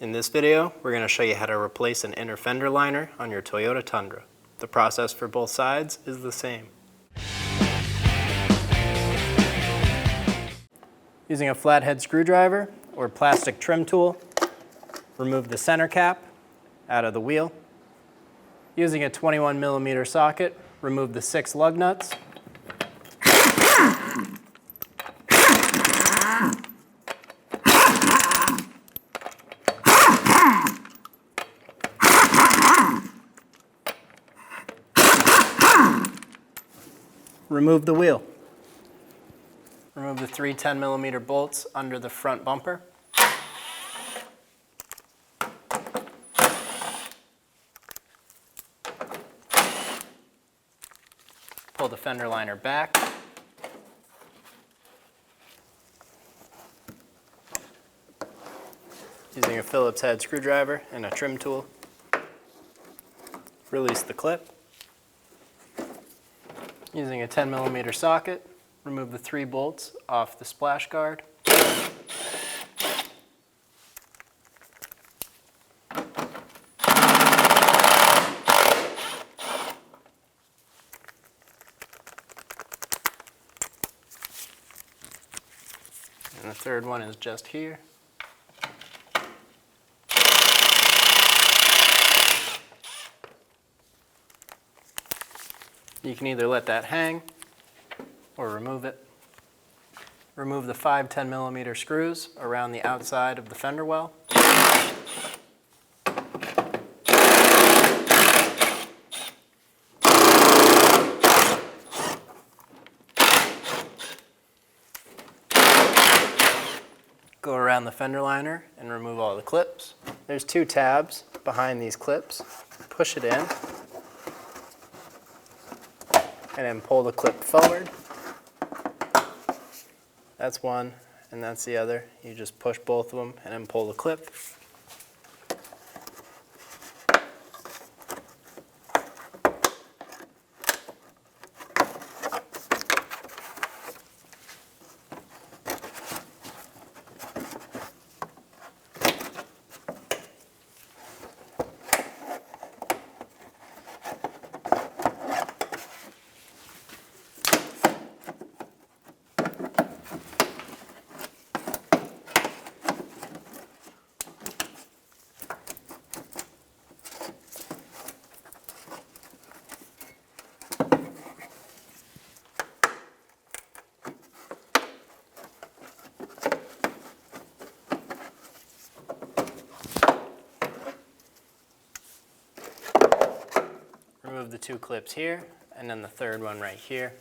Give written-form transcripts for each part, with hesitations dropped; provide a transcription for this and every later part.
In this video, we're going to show you how to replace an inner fender liner on your Toyota Tundra. The process for both sides is the same. Using a flathead screwdriver or plastic trim tool, remove the center cap out of the wheel. Using a 21mm socket, remove the 6 lug nuts. Remove the wheel. Remove the 3 10mm bolts under the front bumper. Pull the fender liner back. Using a Phillips head screwdriver and a trim tool, release the clip. Using a 10mm socket, remove the 3 bolts off the splash guard. And the third one is just here. You can either let that hang or remove it. Remove the 5 10mm screws around the outside of the fender well. Go around the fender liner and remove all the clips. There's 2 tabs behind these clips. Push it in and then pull the clip forward. That's one, and that's the other. You just push both of them and then pull the clip. Remove the 2 clips here, and then the third one right here.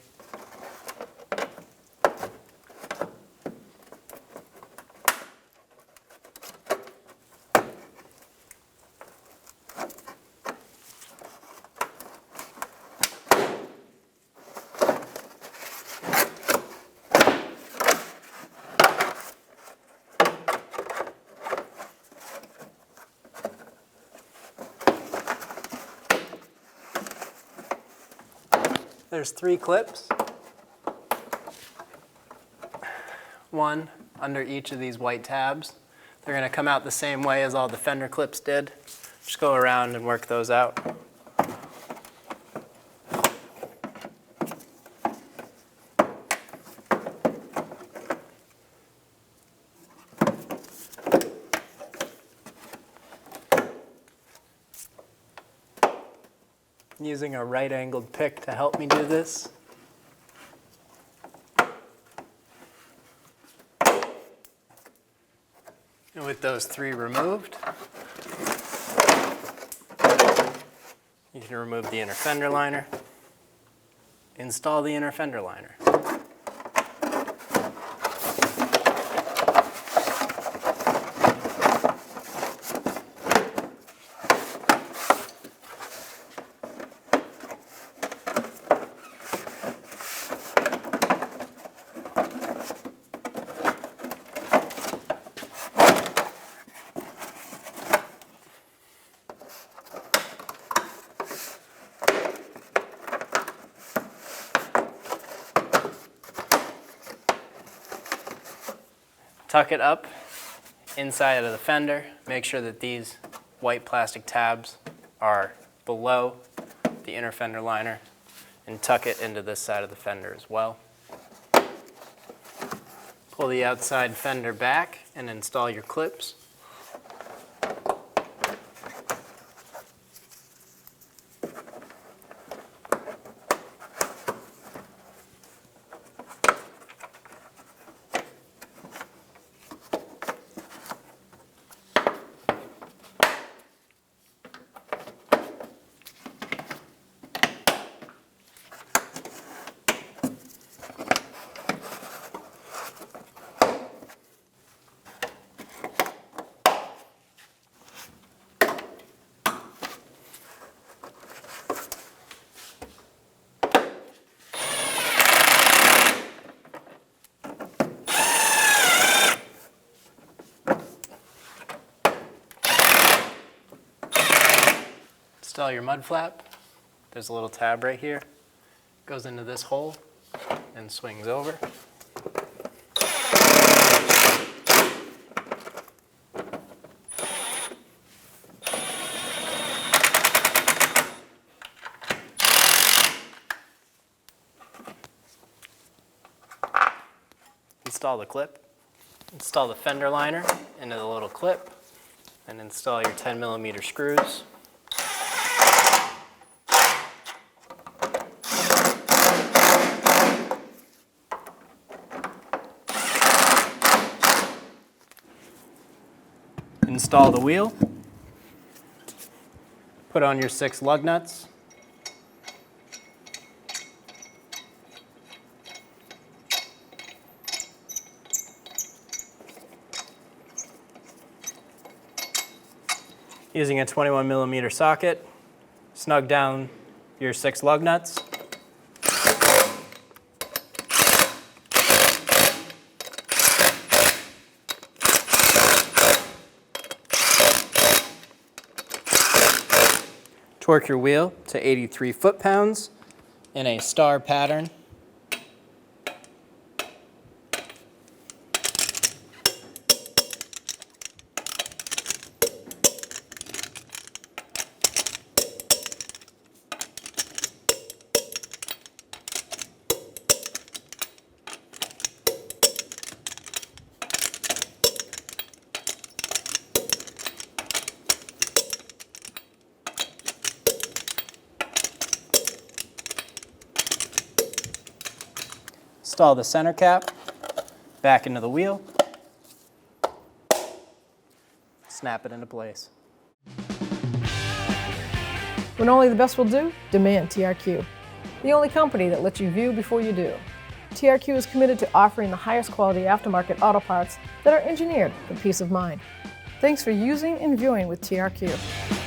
There's 3 clips, one under each of these white tabs. They're going to come out the same way as all the fender clips did. Just go around and work those out. Using a right-angled pick to help me do this. And with those 3 removed, you can remove the inner fender liner, install the inner fender liner. Tuck it up Inside of the fender, make sure that these white plastic tabs are below the inner fender liner, and tuck it into this side of the fender as well. Pull the outside fender back and install your clips. Install your mud flap. There's a little tab right here. Goes into this hole and swings over. Install the clip. Install the fender liner into the little clip and install your 10mm screws. Install the wheel. Put on your 6 lug nuts. Using a 21mm socket, snug down your 6 lug nuts. Torque your wheel to 83 foot-pounds in a star pattern. Install the center cap back into the wheel. Snap it into place. When only the best will do, demand TRQ. The only company that lets you view before you do. TRQ is committed to offering the highest quality aftermarket auto parts that are engineered for peace of mind. Thanks for using and viewing with TRQ.